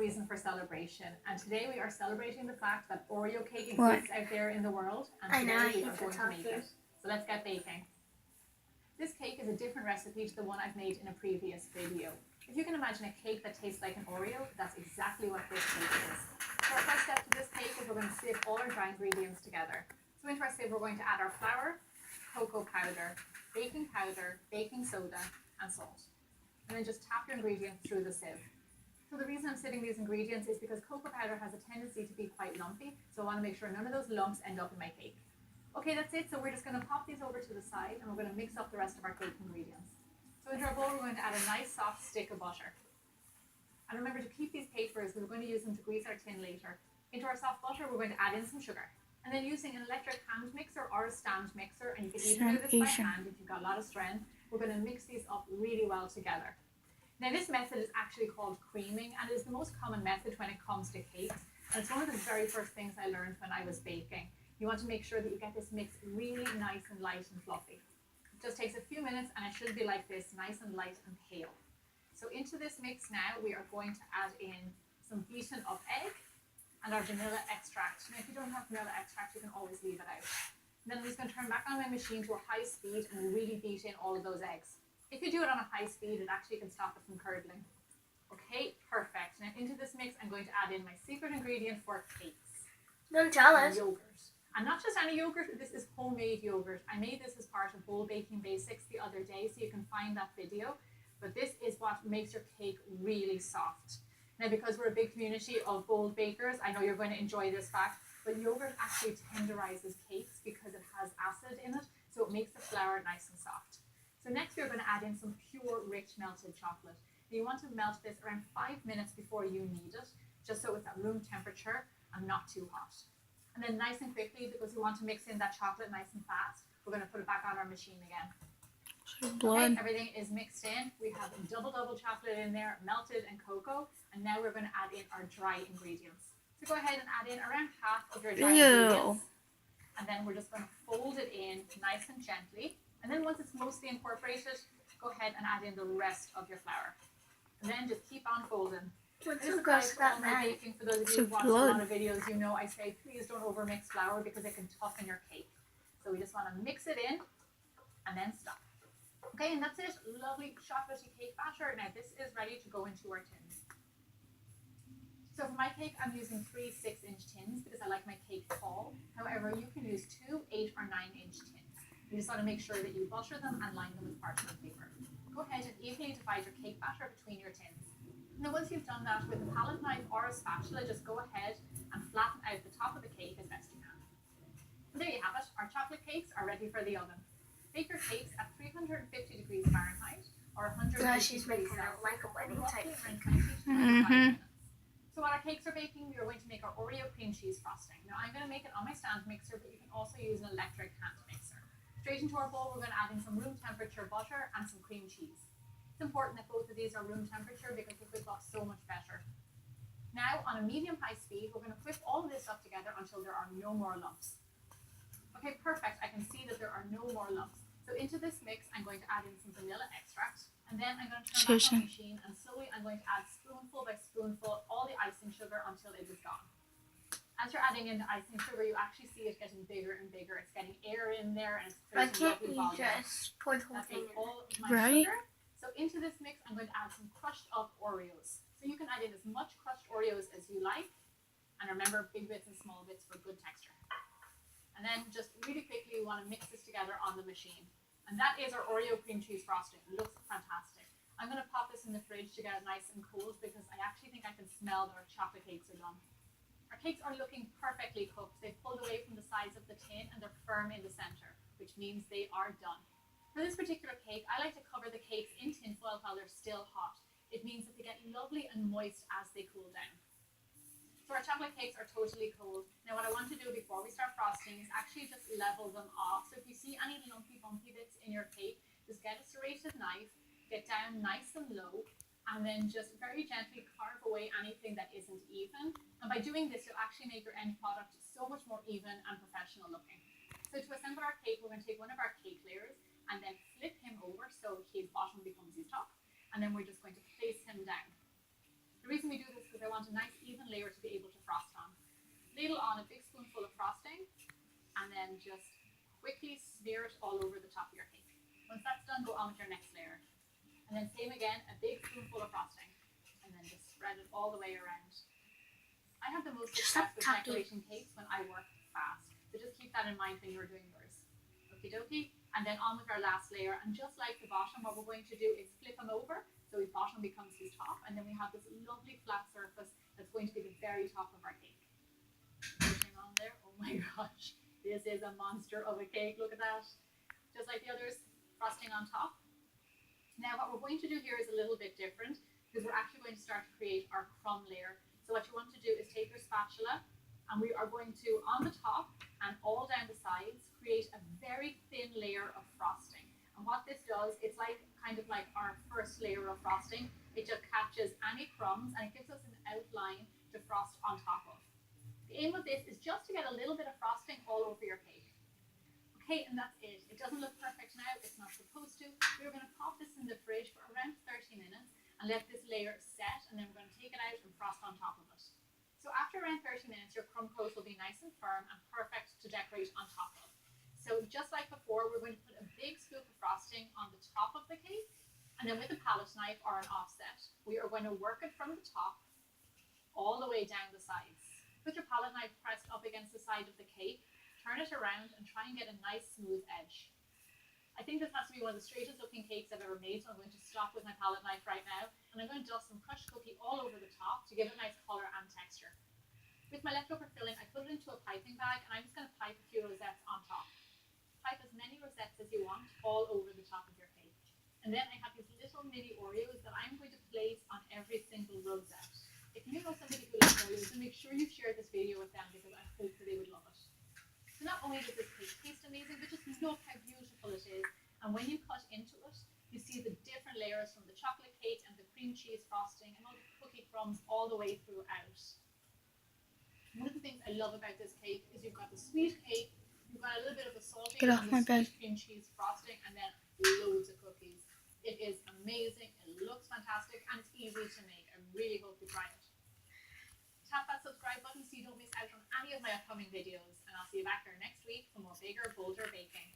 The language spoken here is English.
reason for celebration, and today we are celebrating the fact that Oreo cake exists out there in the world, and today we are going to make it. So let's get baking. This cake is a different recipe to the one I've made in a previous video. If you can imagine a cake that tastes like an Oreo, that's exactly what this cake is. So our first step to this cake is we're going to sieve all our dry ingredients together. So into our sieve we're going to add our flour, cocoa powder, baking soda, and salt. And then just tap your ingredients through the sieve. So the reason I'm sieving these ingredients is because cocoa powder has a tendency to be quite lumpy, so I want to make sure none of those lumps end up in my cake. Okay, that's it. So we're just going to pop these over to the side and we're going to mix up the rest of our cake ingredients. So into our bowl we're going to add a nice soft stick of butter. And remember to keep these papers because we're going to use them to grease our tin later. Into our soft butter we're going to add in some sugar. And then using an electric hand mixer or a stand mixer, and you can even do this by hand if you've got a lot of strength, we're going to mix these up really well together. Now this method is actually called creaming and is the most common method when it comes to cakes. And it's one of the very first things I learned when I was baking. You want to make sure that you get this mix really nice and light and fluffy. It just takes a few minutes and it should be like this, nice and light and pale. So into this mix now we are going to add in some beaten up egg and our vanilla extract. Now if you don't have vanilla extract you can always leave it out. And then I'm just going to turn back on my machine to a high speed and really beat in all of those eggs. If you do it on a high speed it actually can stop it from curdling. Okay, perfect. Now into this mix I'm going to add in my secret ingredient for cakes. Don't tell us. Yogurt. And not just any yogurt, this is homemade yogurt. I made this as part of Bowl Baking Basics the other day, so you can find that video. But this is what makes your cake really soft. Now, because we're a big community of bold bakers, I know you're going to enjoy this fact, but yogurt actually tenderizes cakes because it has acid in it, so it makes the flour nice and soft. So next we're going to add in some pure, rich melted chocolate. Now, you want to melt this around 5 minutes before you need it, just so it's at room temperature and not too hot. And then nice and quickly, because we want to mix in that chocolate nice and fast, we're going to put it back on our machine again. Okay, everything is mixed in. We have double chocolate in there, melted and cocoa. And now we're going to add in our dry ingredients. So go ahead and add in around half of your dry ingredients. And then we're just going to fold it in nice and gently. And then once it's mostly incorporated, go ahead and add in the rest of your flour. And then just keep on folding. What's so gross about that? Baking, for those of you who watch a lot of videos, you know I say please don't overmix flour because it can toughen your cake. So we just want to mix it in and then stop. Okay, and that's it. Lovely chocolatey cake batter. Now this is ready to go into our tins. So for my cake, I'm using 3 6-inch tins because I like my cake tall. However, you can use 2 8 or 9-inch tins. You just want to make sure that you butter them and line them with parchment paper. Go ahead and evenly divide your cake batter between your tins. Now once you've done that with a palette knife or a spatula, just go ahead and flatten out the top of the cake as best you can. And there you have it. Our chocolate cakes are ready for the oven. Bake your cakes at 350 degrees Fahrenheit or 180 degrees Celsius like a wedding type. So while our cakes are baking, we are going to make our Oreo cream cheese frosting. Now I'm going to make it on my stand mixer, but you can also use an electric hand mixer. Straight into our bowl, we're going to add in some room temperature butter and some cream cheese. It's important that both of these are room temperature because they cook up so much better. Now, on a medium-high speed, we're going to whip all of this up together until there are no more lumps. Okay, perfect. I can see that there are no more lumps. So into this mix, I'm going to add in some vanilla extract, and then I'm going to turn back on the machine, and slowly I'm going to add spoonful by spoonful all the icing sugar until it is gone. As you're adding in the icing sugar, you actually see it getting bigger and bigger. It's getting air in there, and it's creating lovely volume. Just pour the whole thing in? All of my sugar. So into this mix, I'm going to add some crushed up Oreos. So you can add in as much crushed Oreos as you like. And remember, big bits and small bits for good texture. And then just really quickly, we want to mix this together on the machine. And that is our Oreo cream cheese frosting. It looks fantastic. I'm going to pop this in the fridge to get it nice and cold because I actually think I can smell that our chocolate cakes are done. Our cakes are looking perfectly cooked. They've pulled away from the sides of the tin and they're firm in the center, which means they are done. For this particular cake, I like to cover the cakes in tin foil while they're still hot. It means that they get lovely and moist as they cool down. So our chocolate cakes are totally cold. Now what I want to do before we start frosting is actually just level them off. So if you see any lumpy bumpy bits in your cake, just get a serrated knife, get down nice and low, and then just very gently carve away anything that isn't even. And by doing this, you'll actually make your end product so much more even and professional looking. So to assemble our cake, we're going to take one of our cake layers and then flip him over so his bottom becomes his top. And then we're just going to place him down. The reason we do this is because I want a nice even layer to be able to frost on. Ladle on a big spoonful of frosting and then just quickly smear it all over the top of your cake. Once that's done, go on with your next layer. And then same again, a big spoonful of frosting and then just spread it all the way around. I have the most success with decorating cakes when I work fast. So just keep that in mind when you're doing yours. Okie dokie. And then on with our last layer. And just like the bottom, what we're going to do is flip them over. So the bottom becomes the top. And then we have this lovely flat surface that's going to be the very top of our cake. Putting on there. Oh my gosh. This is a monster of a cake. Look at that. Just like the others, frosting on top. Now what we're going to do here is a little bit different because we're actually going to start to create our crumb layer. So what you want to do is take your spatula and we are going to, on the top and all down the sides, create a very thin layer of frosting. And what this does, it's like kind of like our first layer of frosting. It just catches any crumbs and it gives us an outline to frost on top of. The aim of this is just to get a little bit of frosting all over your cake. Okay, and that's it. It doesn't look perfect now. It's not supposed to. We're going to pop this in the fridge for around 30 minutes and let this layer set, and then we're going to take it out and frost on top of it. So after around 30 minutes, your crumb coat will be nice and firm and perfect to decorate on top of. So just like before, we're going to put a big scoop of frosting on the top of the cake, and then with a palette knife or an offset, we are going to work it from the top all the way down the sides. Put your palette knife pressed up against the side of the cake, turn it around and try and get a nice smooth edge. I think this has to be one of the straightest looking cakes I've ever made, so I'm going to stop with my palette knife right now, and I'm going to dust some crushed cookie all over the top to give it a nice colour and texture. With my leftover filling, I put it into a piping bag, and I'm just going to pipe a few rosettes on top. Pipe as many rosettes as you want all over the top of your cake. And then I have these little mini Oreos that I'm going to place on every single rosette. If you know somebody who loves Oreos, then make sure you share this video with them because I hope that they would love it. So not only does this cake taste amazing, but just look how beautiful it is. And when you cut into it, you see the different layers from the chocolate cake and the cream cheese frosting and all the cookie crumbs all the way throughout. One of the things I love about this cake is you've got the sweet cake, you've got a little bit of the salty and the sweet cream cheese frosting, and then loads of cookies. It is amazing, it looks fantastic, and it's easy to make. I really hope you try it. Tap that subscribe button so you don't miss out on any of my upcoming videos, and I'll see you back here next week for more bigger, bolder baking.